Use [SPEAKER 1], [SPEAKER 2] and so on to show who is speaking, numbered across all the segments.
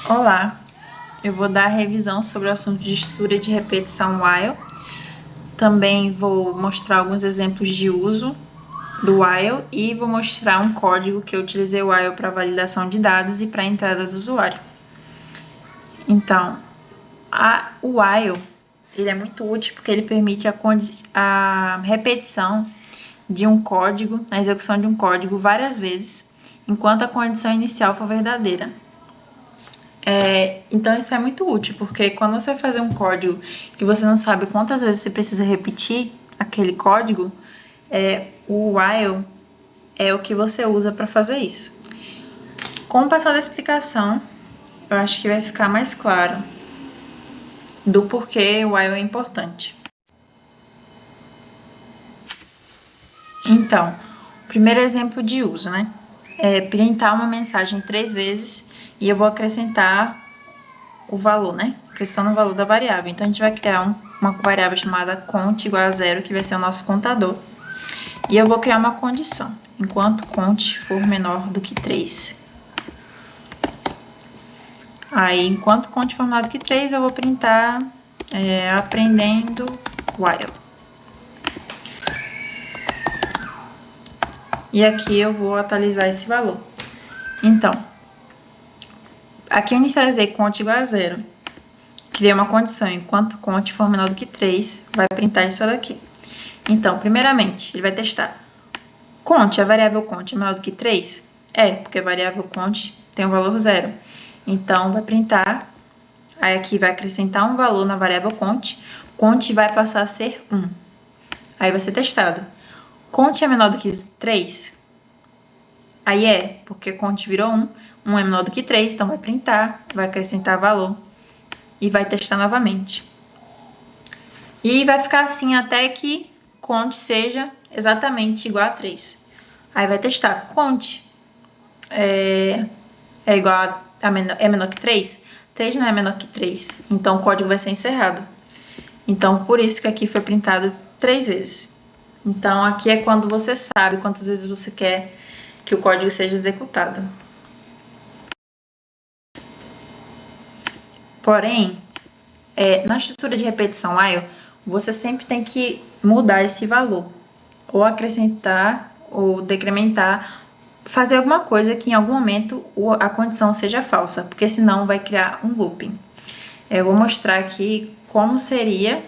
[SPEAKER 1] Olá, eu vou dar a revisão sobre o assunto de estrutura de repetição while. Também vou mostrar alguns exemplos de uso do while e vou mostrar um código que eu utilizei o while para validação de dados e para a entrada do usuário. Então, o while ele é muito útil porque ele permite a repetição de um código, a execução de um código várias vezes, enquanto a condição inicial for verdadeira. Então, isso é muito útil, porque quando você vai fazer um código que você não sabe quantas vezes você precisa repetir aquele código, o while é o que você usa para fazer isso. Com o passar da explicação, eu acho que vai ficar mais claro do porquê o while é importante. Então, o primeiro exemplo de uso, né? É printar uma mensagem 3 vezes e eu vou acrescentar o valor, né? Acrescentando o valor da variável. Então, a gente vai criar uma variável chamada cont igual a 0, que vai ser o nosso contador. E eu vou criar uma condição, enquanto cont for menor do que 3. Aí, enquanto cont for menor do que 3, eu vou printar aprendendo while. E aqui eu vou atualizar esse valor. Então, aqui eu inicializei cont igual a 0. Criei uma condição, enquanto cont for menor do que 3, vai printar isso daqui. Então, primeiramente, ele vai testar. Cont, a variável cont é menor do que 3? Porque a variável cont tem o valor 0. Então, vai printar. Aí aqui vai acrescentar um valor na variável cont. Cont vai passar a ser 1. Aí vai ser testado. Cont é menor do que 3? Aí porque cont virou 1. 1 é menor do que 3, então vai printar, vai acrescentar valor e vai testar novamente. E vai ficar assim até que cont seja exatamente igual a 3. Aí vai testar. Cont é menor que 3? 3 não é menor que 3. Então, o código vai ser encerrado. Então, por isso que aqui foi printado 3 vezes. Então, aqui é quando você sabe quantas vezes você quer que o código seja executado. Porém, na estrutura de repetição while, você sempre tem que mudar esse valor, ou acrescentar, ou decrementar, fazer alguma coisa que em algum momento a condição seja falsa, porque senão vai criar um looping. Eu vou mostrar aqui como seria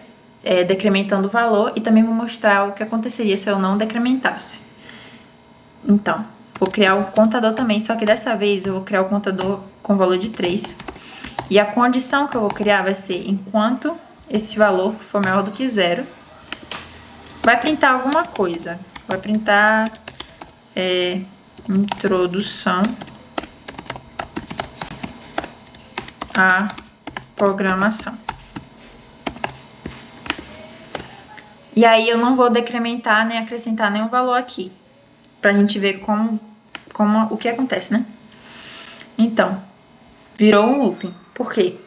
[SPEAKER 1] decrementando o valor e também vou mostrar o que aconteceria se eu não decrementasse. Então, vou criar o contador também, só que dessa vez eu vou criar o contador com valor de 3. E a condição que eu vou criar vai ser enquanto esse valor for maior do que 0, vai printar alguma coisa. Vai printar introdução à programação. E aí eu não vou decrementar nem acrescentar nenhum valor aqui, pra gente ver o que acontece, né? Então, virou um looping. Por quê?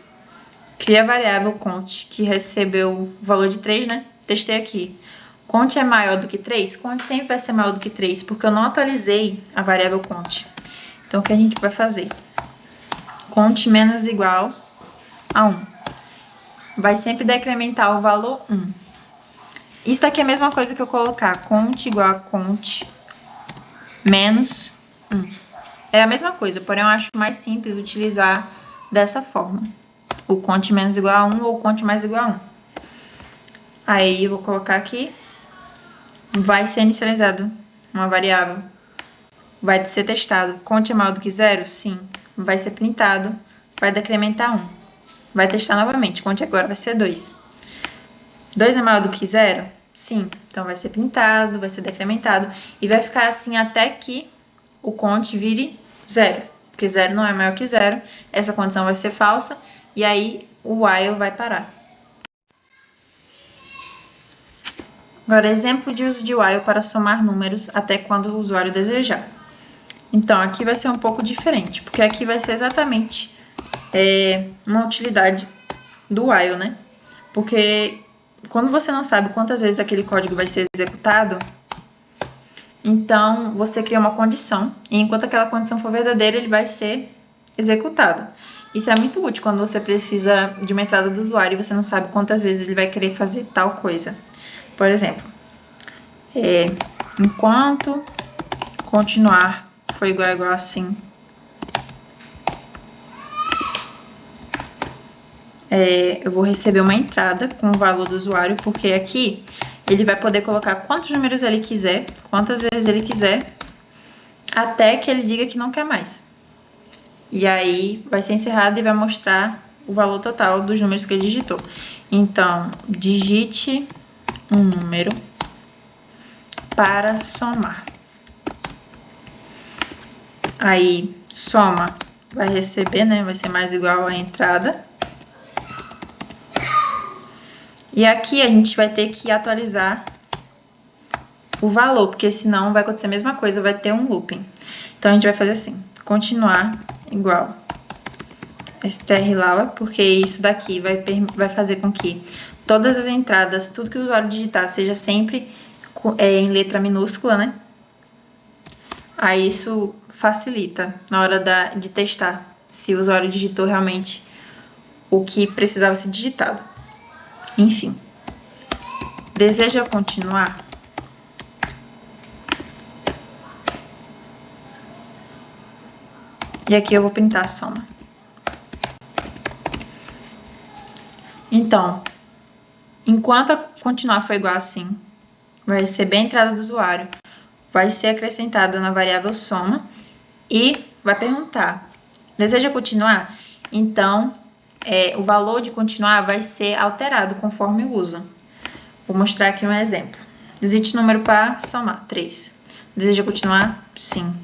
[SPEAKER 1] Cria a variável cont, que recebeu o valor de 3, né? Testei aqui. Cont é maior do que 3? Cont sempre vai ser maior do que 3, porque eu não atualizei a variável cont. Então, o que a gente vai fazer? Cont menos igual a 1. Vai sempre decrementar o valor 1. Isso aqui é a mesma coisa que eu colocar cont igual a cont menos 1. É a mesma coisa, porém eu acho mais simples utilizar dessa forma. O cont menos igual a 1 ou cont mais igual a 1. Aí eu vou colocar aqui. Vai ser inicializado uma variável. Vai ser testado. Cont é maior do que 0? Sim. Vai ser printado. Vai decrementar 1. Vai testar novamente. Cont agora vai ser 2. 2 é maior do que 0? Sim. Então vai ser printado, vai ser decrementado. E vai ficar assim até que o cont vire 0. Porque 0 não é maior que 0. Essa condição vai ser falsa. E aí o while vai parar. Agora, exemplo de uso de while para somar números até quando o usuário desejar. Então, aqui vai ser um pouco diferente, porque aqui vai ser exatamente uma utilidade do while, né? Porque quando você não sabe quantas vezes aquele código vai ser executado, então você cria uma condição, e enquanto aquela condição for verdadeira, ele vai ser executado. Isso é muito útil quando você precisa de uma entrada do usuário e você não sabe quantas vezes ele vai querer fazer tal coisa. Por exemplo, enquanto continuar for igual a assim, eu vou receber uma entrada com o valor do usuário, porque aqui ele vai poder colocar quantos números ele quiser, quantas vezes ele quiser, até que ele diga que não quer mais. E aí vai ser encerrado e vai mostrar o valor total dos números que ele digitou. Então, digite um número para somar. Aí, soma vai receber, né? Vai ser mais igual à entrada. E aqui a gente vai ter que atualizar o valor, porque senão vai acontecer a mesma coisa, vai ter um looping. Então, a gente vai fazer assim, continuar igual strLauer, porque isso daqui vai fazer com que todas as entradas, tudo que o usuário digitar, seja sempre em letra minúscula, né? Aí isso facilita na hora de testar se o usuário digitou realmente o que precisava ser digitado. Enfim. Deseja continuar? E aqui eu vou printar a soma. Então, enquanto continuar for igual a assim, vai receber a entrada do usuário, vai ser acrescentada na variável soma e vai perguntar, deseja continuar? Então, o valor de continuar vai ser alterado conforme o uso. Vou mostrar aqui um exemplo. Digite o número para somar, 3. Deseja continuar? Sim.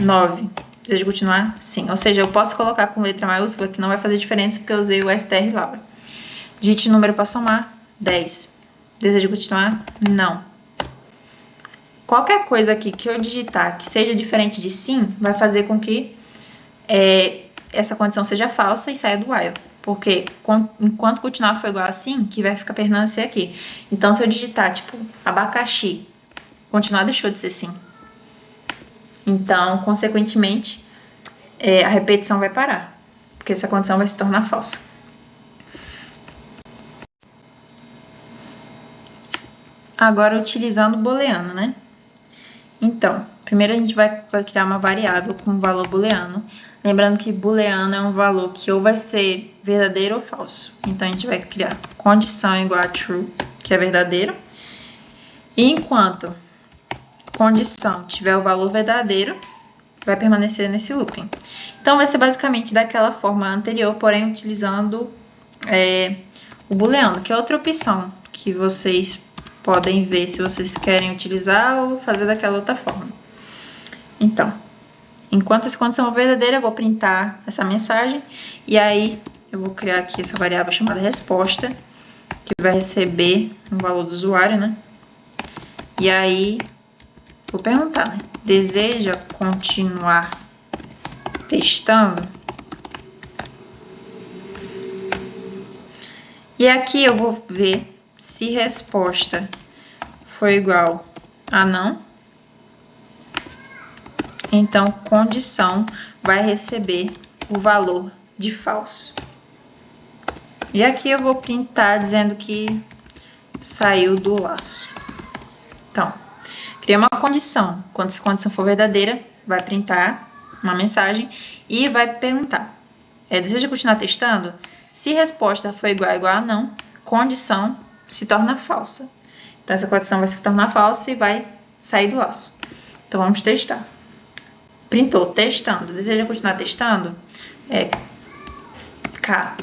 [SPEAKER 1] 9. Deseja continuar? Sim. Ou seja, eu posso colocar com letra maiúscula que não vai fazer diferença porque eu usei o strLauer. Digite o número para somar, 10. Deseja continuar? Não. Qualquer coisa aqui que eu digitar que seja diferente de sim, vai fazer com que essa condição seja falsa e saia do while. Porque enquanto continuar for igual a sim, que vai ficar permanecer aqui. Então, se eu digitar, tipo, abacaxi, continuar deixou de ser sim. Então, consequentemente, a repetição vai parar. Porque essa condição vai se tornar falsa. Agora, utilizando o booleano, né? Então, primeiro a gente vai criar uma variável com valor booleano. Lembrando que booleano é um valor que ou vai ser verdadeiro ou falso. Então, a gente vai criar condição igual a true, que é verdadeiro. E enquanto condição tiver o valor verdadeiro, vai permanecer nesse looping. Então, vai ser basicamente daquela forma anterior, porém utilizando o booleano, que é outra opção que vocês podem ver se vocês querem utilizar ou fazer daquela outra forma. Então, enquanto essa condição é verdadeira, eu vou printar essa mensagem e aí eu vou criar aqui essa variável chamada resposta, que vai receber um valor do usuário, né? E aí, vou perguntar, né? Deseja continuar testando? E aqui eu vou ver se resposta for igual a não, então condição vai receber o valor de falso. E aqui eu vou printar dizendo que saiu do laço. Então, criei uma condição. Quando essa condição for verdadeira, vai printar uma mensagem e vai perguntar: deseja continuar testando? Se resposta for igual a não, condição se torna falsa. Então, essa condição vai se tornar falsa e vai sair do laço. Então, vamos testar. Printou, testando. Deseja continuar testando? K.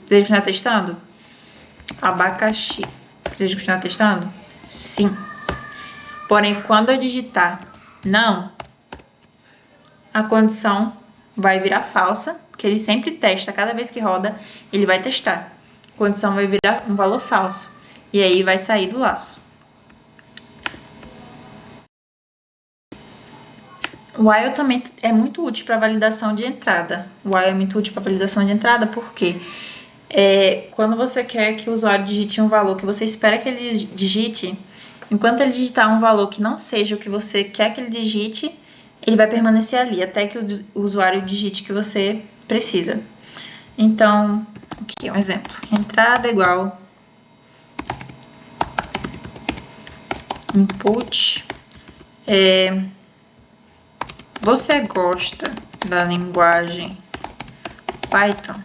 [SPEAKER 1] Deseja continuar testando? Abacaxi. Deseja continuar testando? Sim. Porém, quando eu digitar não, a condição vai virar falsa, porque ele sempre testa. Cada vez que roda, ele vai testar. A condição vai virar um valor falso. E aí vai sair do laço. O while também é muito útil para validação de entrada. O while é muito útil para validação de entrada porque quando você quer que o usuário digite um valor que você espera que ele digite, enquanto ele digitar um valor que não seja o que você quer que ele digite, ele vai permanecer ali até que o usuário digite que você precisa. Então, aqui um exemplo. Entrada igual input. Você gosta da linguagem Python?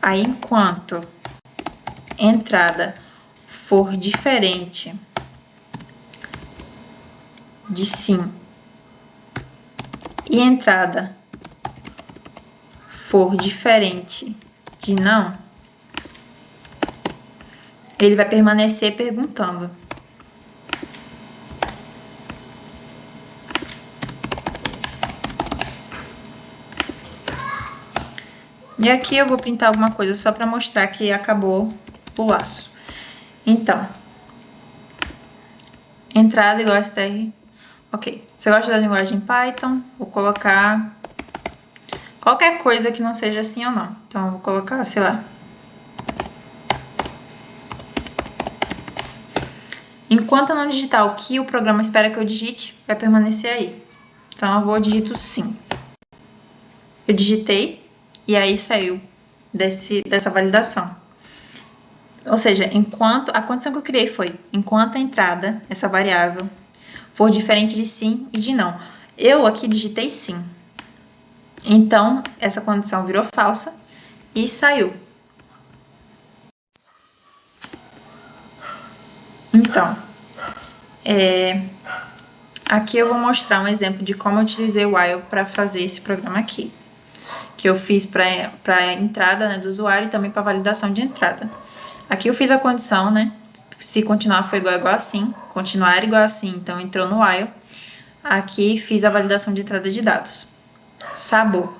[SPEAKER 1] Aí, enquanto entrada for diferente de sim e entrada for diferente de não, ele vai permanecer perguntando. E aqui eu vou printar alguma coisa só para mostrar que acabou o laço. Então, entrada igual a str. Ok, você gosta da linguagem Python? Vou colocar qualquer coisa que não seja assim ou não. Então, eu vou colocar, sei lá. Enquanto eu não digitar o que o programa espera que eu digite, vai permanecer aí. Então, eu vou digito sim. Eu digitei e aí saiu dessa validação. Ou seja, a condição que eu criei foi, enquanto a entrada, essa variável, for diferente de sim e de não. Eu aqui digitei sim. Então, essa condição virou falsa e saiu. Então, aqui eu vou mostrar um exemplo de como eu utilizei o while para fazer esse programa aqui. Que eu fiz para a entrada, né, do usuário e também para validação de entrada. Aqui eu fiz a condição, né? Se continuar for igual assim, continuar igual assim, então entrou no while. Aqui fiz a validação de entrada de dados. Sabor.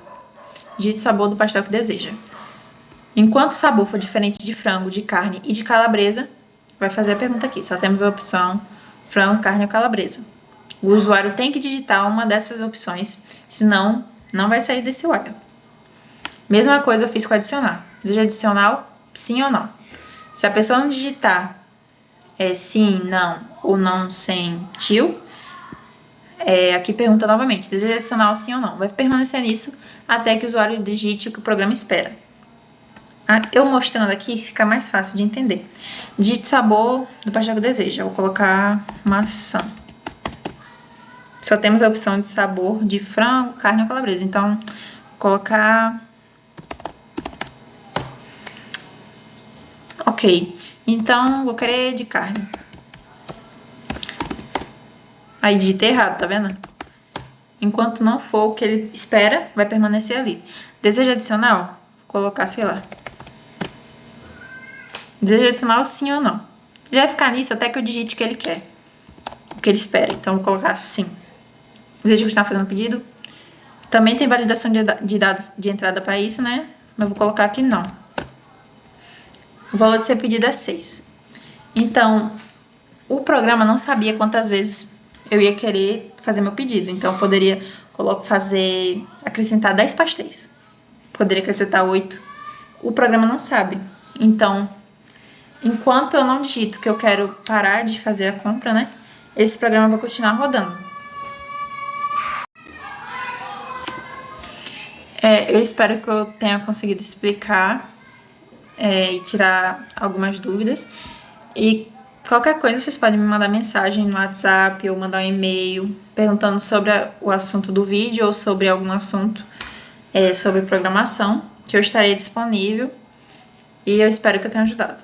[SPEAKER 1] Digite o sabor do pastel que deseja. Enquanto o sabor for diferente de frango, de carne e de calabresa, vai fazer a pergunta aqui. Só temos a opção frango, carne ou calabresa. O usuário tem que digitar uma dessas opções, senão não vai sair desse while. Mesma coisa eu fiz com adicionar. Deseja adicional? Sim ou não? Se a pessoa não digitar sim, não ou não sem til, aqui pergunta novamente, deseja adicional sim ou não? Vai permanecer nisso até que o usuário digite o que o programa espera. Eu mostrando aqui fica mais fácil de entender. Digite sabor do pastel que deseja. Eu vou colocar maçã. Só temos a opção de sabor de frango, carne ou calabresa. Então, vou colocar... Ok. Então, vou querer de carne. Aí, digitei errado, tá vendo? Enquanto não for o que ele espera, vai permanecer ali. Deseja adicional? Vou colocar, sei lá. Deseja adicional sim ou não? Ele vai ficar nisso até que eu digite o que ele quer. O que ele espera. Então, vou colocar sim. Deseja continuar fazendo pedido? Também tem validação de dados de entrada para isso, né? Mas vou colocar aqui não. O valor de ser pedido é 6. Então, o programa não sabia quantas vezes eu ia querer fazer meu pedido. Então, eu poderia acrescentar 10 pastéis. Poderia acrescentar 8. O programa não sabe. Então, enquanto eu não digito que eu quero parar de fazer a compra, né? Esse programa vai continuar rodando. Eu espero que eu tenha conseguido explicar e tirar algumas dúvidas. E qualquer coisa, vocês podem me mandar mensagem no WhatsApp ou mandar um e-mail perguntando sobre o assunto do vídeo ou sobre algum assunto sobre programação, que eu estarei disponível. E eu espero que eu tenha ajudado.